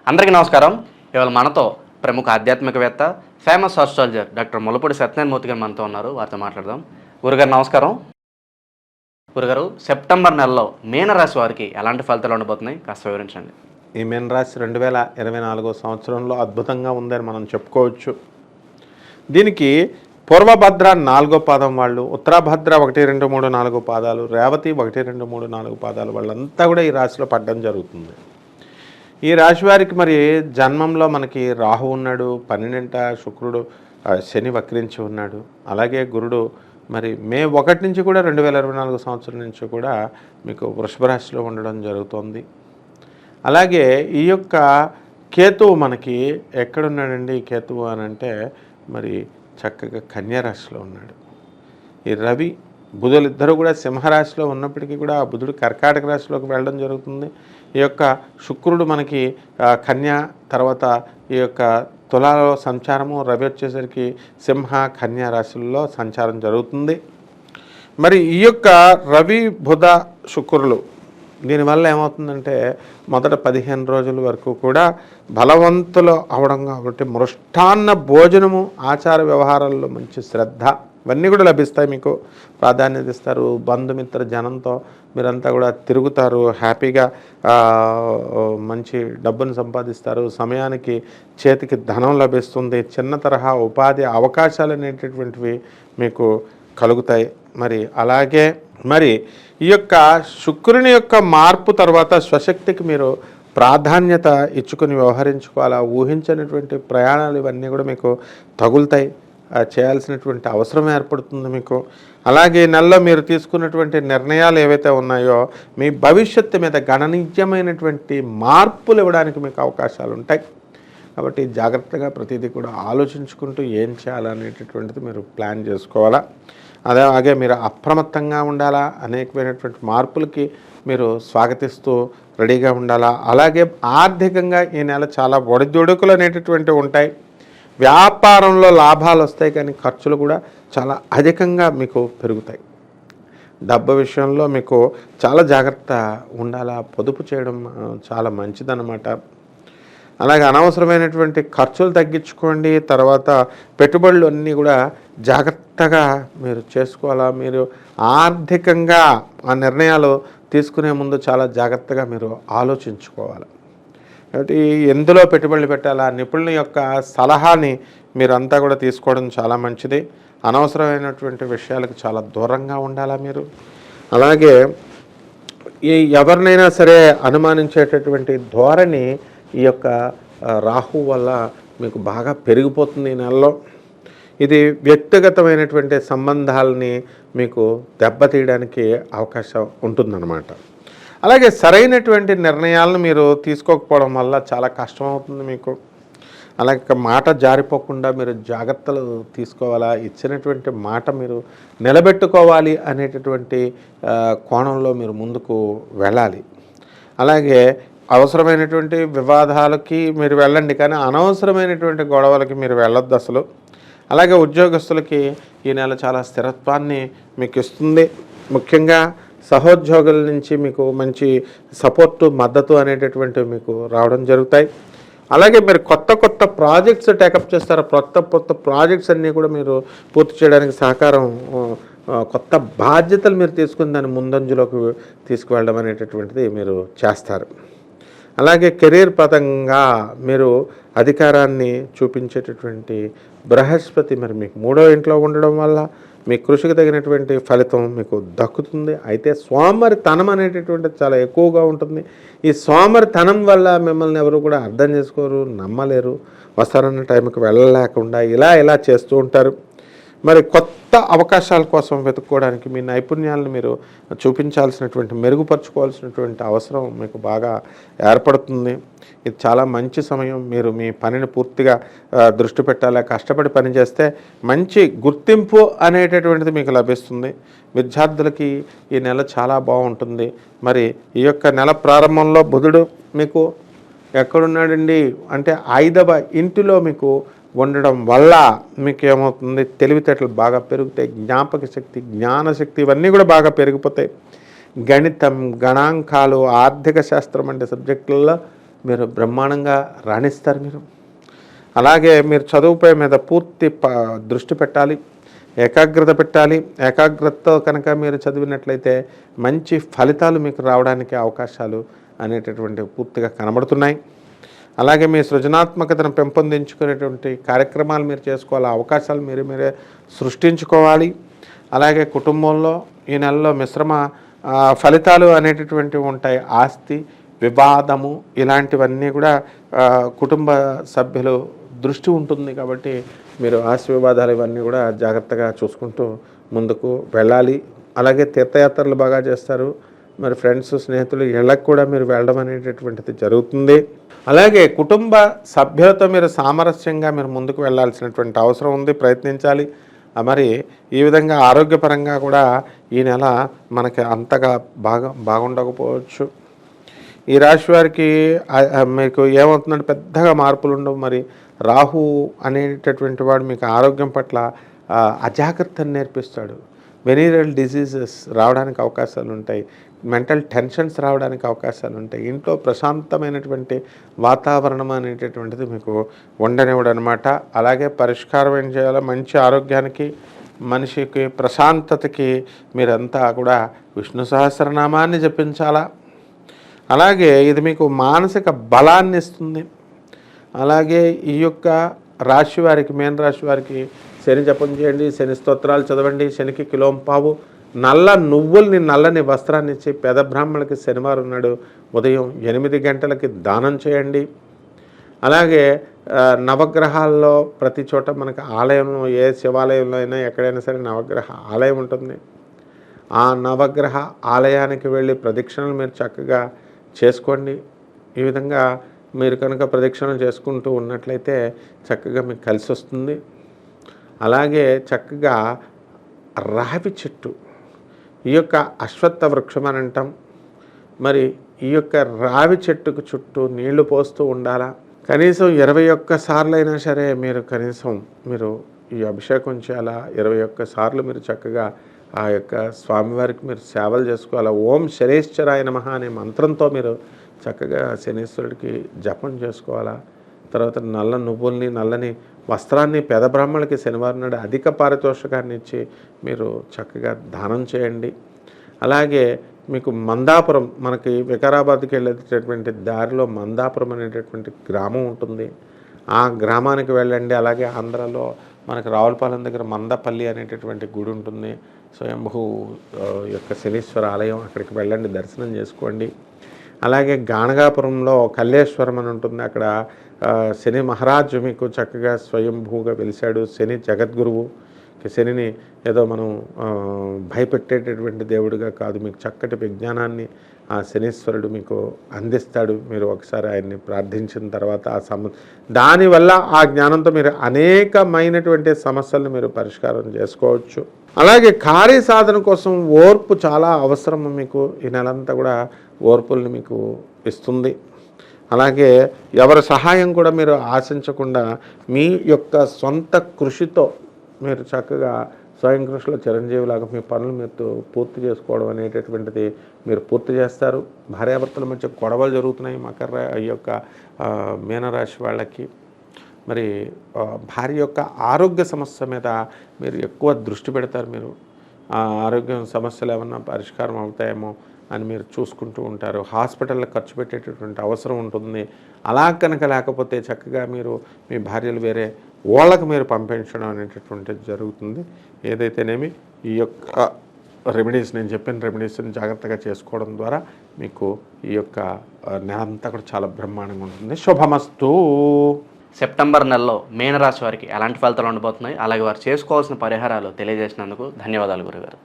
అందరికీ నమస్కారం. ఇవాళ మనతో ప్రముఖ ఆధ్యాత్మికవేత్త, famous astrologer doctor Mullapudi Satyanarayana Murthy garu మనతో ఉన్నారు. వారితో మాట్లాడదాం. గురుగారు నమస్కారం. గురుగారు, సెప్టెంబర్ నెలలో మీనరాశి వారికి ఎలాంటి ఫలితాలు ఉండబోతున్నాయి కాస్త వివరించండి. ఈ మీనరాశి 2024 సంవత్సరంలో అద్భుతంగా ఉందని మనం చెప్పుకోవచ్చు. దీనికి పూర్వభద్ర 4వ పాదం వాళ్ళు, ఉత్తరాభద్ర 1, 2, 3, 4 పాదాలు, రేవతి 1, 2, 3, 4 పాదాలు వాళ్ళంతా కూడా ఈ రాశిలో పడడం జరుగుతుంది. ఈ రాశి వారికి మరి జన్మంలో మనకి రాహు ఉన్నాడు, 12ంట శుక్రుడు, శని వక్రించి ఉన్నాడు. అలాగే గురుడు మరి మే 1 నుంచి కూడా 2024 సంవత్సరం నుంచి కూడా మీకు వృషభ రాశిలో ఉండడం జరుగుతుంది. అలాగే ఈ యొక్క కేతువు మనకి ఎక్కడున్నాడండి? కేతువు అని అంటే మరి చక్కగా కన్యా రాశిలో ఉన్నాడు. ఈ రవి బుధులు ఇద్దరు కూడా సింహరాశిలో ఉన్నప్పటికీ కూడా ఆ బుధుడు కర్కాటక రాశిలోకి వెళ్ళడం జరుగుతుంది. ఈ యొక్క శుక్రుడు మనకి కన్యా, తర్వాత ఈ యొక్క తులాలో సంచారము, రవి వచ్చేసరికి సింహ కన్యా రాశుల్లో సంచారం జరుగుతుంది. మరి ఈ యొక్క రవి బుధ శుక్రులు దీనివల్ల ఏమవుతుందంటే మొదట 15 రోజుల వరకు కూడా బలవంతులు అవడం కాబట్టి మృష్టాన్న భోజనము, ఆచార వ్యవహారాల్లో మంచి శ్రద్ధ ఇవన్నీ కూడా లభిస్తాయి. మీకు ప్రాధాన్యత ఇస్తారు. బంధుమిత్ర జనంతో మీరంతా కూడా తిరుగుతారు, హ్యాపీగా మంచి డబ్బును సంపాదిస్తారు, సమయానికి చేతికి ధనం లభిస్తుంది, చిన్న తరహా ఉపాధి అవకాశాలు అనేటటువంటివి మీకు కలుగుతాయి. మరి అలాగే మరి ఈ యొక్క శుక్రుని యొక్క మార్పు తర్వాత స్వశక్తికి మీరు ప్రాధాన్యత ఇచ్చుకొని వ్యవహరించుకోవాలా. ఊహించినటువంటి ప్రయాణాలు ఇవన్నీ కూడా మీకు తగులుతాయి, చేయాల్సినటువంటి అవసరం ఏర్పడుతుంది మీకు. అలాగే నెలలో మీరు తీసుకున్నటువంటి నిర్ణయాలు ఏవైతే ఉన్నాయో మీ భవిష్యత్తు మీద గణనీయమైనటువంటి మార్పులు ఇవ్వడానికి మీకు అవకాశాలు ఉంటాయి. కాబట్టి జాగ్రత్తగా ప్రతిదీ కూడా ఆలోచించుకుంటూ ఏం చేయాలనేటటువంటిది మీరు ప్లాన్ చేసుకోవాలా. అలాగే మీరు అప్రమత్తంగా ఉండాలా. అనేకమైనటువంటి మార్పులకి మీరు స్వాగతిస్తూ రెడీగా ఉండాలా. అలాగే ఆర్థికంగా ఈ నెల చాలా ఒడిదుడుకులు అనేటటువంటివి ఉంటాయి. వ్యాపారంలో లాభాలు వస్తాయి, కానీ ఖర్చులు కూడా చాలా అధికంగా మీకు పెరుగుతాయి. డబ్బు విషయంలో మీకు చాలా జాగ్రత్త ఉండాలా. పొదుపు చేయడం చాలా మంచిదన్నమాట. అలాగే అనవసరమైనటువంటి ఖర్చులు తగ్గించుకోండి. తర్వాత పెట్టుబడులు అన్నీ కూడా జాగ్రత్తగా మీరు చేసుకోవాలా. మీరు ఆర్థికంగా ఆ నిర్ణయాలు తీసుకునే ముందు చాలా జాగ్రత్తగా మీరు ఆలోచించుకోవాలి. కాబట్టి ఎందులో పెట్టుబడులు పెట్టాలా, నిపుణుల యొక్క సలహాని మీరంతా కూడా తీసుకోవడం చాలా మంచిది. అనవసరమైనటువంటి విషయాలకు చాలా దూరంగా ఉండాలా మీరు. అలాగే ఎవరినైనా సరే అనుమానించేటటువంటి ధోరణి ఈ యొక్క రాహు వల్ల మీకు బాగా పెరిగిపోతుంది ఈ నెలలో. ఇది వ్యక్తిగతమైనటువంటి సంబంధాలని మీకు దెబ్బతీయడానికి అవకాశం ఉంటుందన్నమాట. అలాగే సరైనటువంటి నిర్ణయాలను మీరు తీసుకోకపోవడం వల్ల చాలా కష్టమవుతుంది మీకు. అలాగే మాట జారిపోకుండా మీరు జాగ్రత్తలు తీసుకోవాలా. ఇచ్చినటువంటి మాట మీరు నిలబెట్టుకోవాలి అనేటటువంటి కోణంలో మీరు ముందుకు వెళ్ళాలి. అలాగే అవసరమైనటువంటి వివాదాలకి మీరు వెళ్ళండి, కానీ అనవసరమైనటువంటి గొడవలకి మీరు వెళ్ళొద్దు అసలు. అలాగే ఉద్యోగస్తులకి ఈ నెల చాలా స్థిరత్వాన్ని మీకు ఇస్తుంది. ముఖ్యంగా సహోద్యోగుల నుంచి మీకు మంచి సపోర్టు, మద్దతు అనేటటువంటివి మీకు రావడం జరుగుతాయి. అలాగే మీరు కొత్త ప్రాజెక్ట్స్ టేకప్ చేస్తారు. కొత్త ప్రాజెక్ట్స్ అన్నీ కూడా మీరు పూర్తి చేయడానికి సహకారం, కొత్త బాధ్యతలు మీరు తీసుకుని దాన్ని ముందంజలోకి తీసుకువెళ్ళడం అనేటటువంటిది మీరు చేస్తారు. అలాగే కెరీర్ పరంగా మీరు అధికారాన్ని చూపించేటటువంటి బృహస్పతి మరి మీకు 3వ ఇంట్లో ఉండడం వల్ల మీ కృషికి తగినటువంటి ఫలితం మీకు దక్కుతుంది. అయితే సోమరితనం అనేటటువంటిది చాలా ఎక్కువగా ఉంటుంది. ఈ సోమరితనం వల్ల మిమ్మల్ని ఎవరు కూడా అర్థం చేసుకోరు, నమ్మలేరు. వస్తారన్న టైంకి వెళ్ళలేకుండా ఇలా చేస్తూ ఉంటారు. మరి కొత్త అవకాశాల కోసం వెతుక్కోవడానికి మీ నైపుణ్యాలను మీరు చూపించాల్సినటువంటి, మెరుగుపరుచుకోవాల్సినటువంటి అవసరం మీకు బాగా ఏర్పడుతుంది. ఇది చాలా మంచి సమయం. మీరు మీ పనిని పూర్తిగా దృష్టి పెట్టాలి. కష్టపడి పనిచేస్తే మంచి గుర్తింపు అనేటటువంటిది మీకు లభిస్తుంది. విద్యార్థులకి ఈ నెల చాలా బాగుంటుంది. మరి ఈ యొక్క నెల ప్రారంభంలో బుధుడు మీకు ఎక్కడున్నాడండి అంటే 5వ ఇంటిలో మీకు ఉండడం వల్ల మీకు ఏమవుతుంది, తెలివితేటలు బాగా పెరుగుతాయి. జ్ఞాపక శక్తి, జ్ఞానశక్తి ఇవన్నీ కూడా బాగా పెరిగిపోతాయి. గణితం, గణాంకాలు, ఆర్థిక శాస్త్రం అంటే సబ్జెక్టులలో మీరు బ్రహ్మాండంగా రాణిస్తారు మీరు. అలాగే మీరు చదువుపై మీద పూర్తి దృష్టి పెట్టాలి, ఏకాగ్రత పెట్టాలి. ఏకాగ్రతతో కనుక మీరు చదివినట్లయితే మంచి ఫలితాలు మీకు రావడానికి అవకాశాలు అనేటటువంటి పూర్తిగా కనబడుతున్నాయి. అలాగే మీ సృజనాత్మకతను పెంపొందించుకునేటువంటి కార్యక్రమాలు మీరు చేసుకోవాలి, అవకాశాలు మీరే సృష్టించుకోవాలి. అలాగే కుటుంబంలో ఈ నెలలో మిశ్రమ ఫలితాలు అనేటటువంటివి ఉంటాయి. ఆస్తి వివాదము ఇలాంటివన్నీ కూడా కుటుంబ సభ్యులు దృష్టి ఉంటుంది కాబట్టి మీరు ఆస్తి వివాదాలు ఇవన్నీ కూడా జాగ్రత్తగా చూసుకుంటూ ముందుకు వెళ్ళాలి. అలాగే తీర్థయాత్రలు బాగా చేస్తారు. మరి ఫ్రెండ్స్ స్నేహితులు ఇళ్ళకు కూడా మీరు వెళ్ళడం అనేటటువంటిది జరుగుతుంది. అలాగే కుటుంబ సభ్యులతో మీరు సామరస్యంగా మీరు ముందుకు వెళ్ళాల్సినటువంటి అవసరం ఉంది, ప్రయత్నించాలి. మరి ఈ విధంగా ఆరోగ్యపరంగా కూడా ఈ నెల మనకి అంతగా బాగుండకపోవచ్చు. ఈ రాశి వారికి మీకు ఏమవుతుందంటే పెద్దగా మార్పులు ఉండవు. మరి రాహు అనేటటువంటి వాడు మీకు ఆరోగ్యం పట్ల అజాగ్రత్తను నేర్పిస్తాడు. వెనీరల్ డిసీజెస్ రావడానికి అవకాశాలు ఉంటాయి, మెంటల్ టెన్షన్స్ రావడానికి అవకాశాలు ఉంటాయి. ఇంట్లో ప్రశాంతమైనటువంటి వాతావరణం అనేటటువంటిది మీకు ఉండనివ్వడు అనమాట. అలాగే పరిష్కారం ఏం చేయాలో, మంచి ఆరోగ్యానికి మనిషికి ప్రశాంతతకి మీరంతా కూడా విష్ణు సహస్రనామాన్ని జపించాలా. అలాగే ఇది మీకు మానసిక బలాన్ని ఇస్తుంది. అలాగే ఈ యొక్క రాశి వారికి, మేన రాశి వారికి శని జపం చేయండి, శని స్తోత్రాలు చదవండి, శనికి కిలోంపావు నల్ల నువ్వుల్ని నల్లని వస్త్రాన్ని ఇచ్చి పేద బ్రాహ్మణులకి శనివారం నాడు ఉదయం 8 గంటలకి దానం చేయండి. అలాగే నవగ్రహాల్లో ప్రతి చోట మనకు ఆలయంలో, ఏ శివాలయంలో అయినా ఎక్కడైనా సరే నవగ్రహ ఆలయం ఉంటుంది. ఆ నవగ్రహ ఆలయానికి వెళ్ళి ప్రదక్షిణలు మీరు చక్కగా చేసుకోండి. ఈ విధంగా మీరు కనుక ప్రదక్షిణలు చేసుకుంటూ ఉన్నట్లయితే చక్కగా మీకు కలిసి వస్తుంది. అలాగే చక్కగా రావి చెట్టు, ఈ యొక్క అశ్వత్థ వృక్షం అని అంటాం. మరి ఈ యొక్క రావి చెట్టుకు చుట్టూ నీళ్లు పోస్తూ ఉండాలా. కనీసం 21 సార్లు అయినా సరే మీరు ఈ అభిషేకం చేయాలా. 21 సార్లు మీరు చక్కగా ఆ యొక్క స్వామివారికి మీరు సేవలు చేసుకోవాలా. ఓం శనేశ్వరాయ నమః అనే మంత్రంతో మీరు చక్కగా శనీశ్వరుడికి జపం చేసుకోవాలా. తర్వాత నల్ల నువ్వుల్ని, నల్లని వస్త్రాన్ని పేద బ్రాహ్మణులకి శనివారం నాడు అధిక పారితోషికాన్ని ఇచ్చి మీరు చక్కగా దానం చేయండి. అలాగే మీకు మందాపురం, మనకి వికారాబాద్కి వెళ్ళేటటువంటి దారిలో మందాపురం అనేటటువంటి గ్రామం ఉంటుంది. ఆ గ్రామానికి వెళ్ళండి. అలాగే ఆంధ్రాలో మనకు రావులపాలెం దగ్గర మందపల్లి అనేటటువంటి గుడి ఉంటుంది, స్వయంభూ యొక్క శనీశ్వర ఆలయం. అక్కడికి వెళ్ళండి, దర్శనం చేసుకోండి. అలాగే గాణగాపురంలో కల్లేశ్వరం అని ఉంటుంది. అక్కడ శని మహారాజు మీకు చక్కగా స్వయంభూగా వెలిశాడు. శని జగద్గురువు. శనిని ఏదో మనం భయపెట్టేటటువంటి దేవుడిగా కాదు, మీకు చక్కటి విజ్ఞానాన్ని ఆ శనీశ్వరుడు మీకు అందిస్తాడు. మీరు ఒకసారి ఆయన్ని ప్రార్థించిన తర్వాత దానివల్ల ఆ జ్ఞానంతో మీరు అనేకమైనటువంటి సమస్యలను మీరు పరిష్కారం చేసుకోవచ్చు. అలాగే కార్యసాధన కోసం ఓర్పు చాలా అవసరం. మీకు ఈ నెలంతా కూడా ఓర్పుల్ని మీకు ఇస్తుంది. అలాగే ఎవరి సహాయం కూడా మీరు ఆశించకుండా మీ యొక్క సొంత కృషితో మీరు చక్కగా స్వయం కృషిలో చిరంజీవిలాగా మీ పనులు మీరు పూర్తి చేసుకోవడం అనేటటువంటిది మీరు పూర్తి చేస్తారు. భార్యాభర్తల మధ్య గొడవలు జరుగుతున్నాయి ఈ యొక్క మీనరాశి వాళ్ళకి. మరి భార్య యొక్క ఆరోగ్య సమస్య మీద మీరు ఎక్కువ దృష్టి పెడతారు. మీరు ఆ ఆరోగ్య సమస్యలు ఏమన్నా పరిష్కారం అవుతాయేమో అని మీరు చూసుకుంటూ ఉంటారు. హాస్పిటల్లో ఖర్చు పెట్టేటటువంటి అవసరం ఉంటుంది. అలా కనుక లేకపోతే చక్కగా మీరు మీ భార్యలు వేరే వాళ్ళకు మీరు పంపించడం అనేటటువంటిది జరుగుతుంది. ఏదైతేనేమి ఈ యొక్క రెమెడీస్, నేను చెప్పిన రెమెడీస్ని జాగ్రత్తగా చేసుకోవడం ద్వారా మీకు ఈ యొక్క నెలంతా కూడా చాలా బ్రహ్మాండంగా ఉంటుంది. శుభమస్తు. సెప్టెంబర్ నెలలో మీనరాశి వారికి ఎలాంటి ఫలితాలు ఉండబోతున్నాయి, అలాగే వారు చేసుకోవాల్సిన పరిహారాలు తెలియజేసినందుకు ధన్యవాదాలు గురుగారు.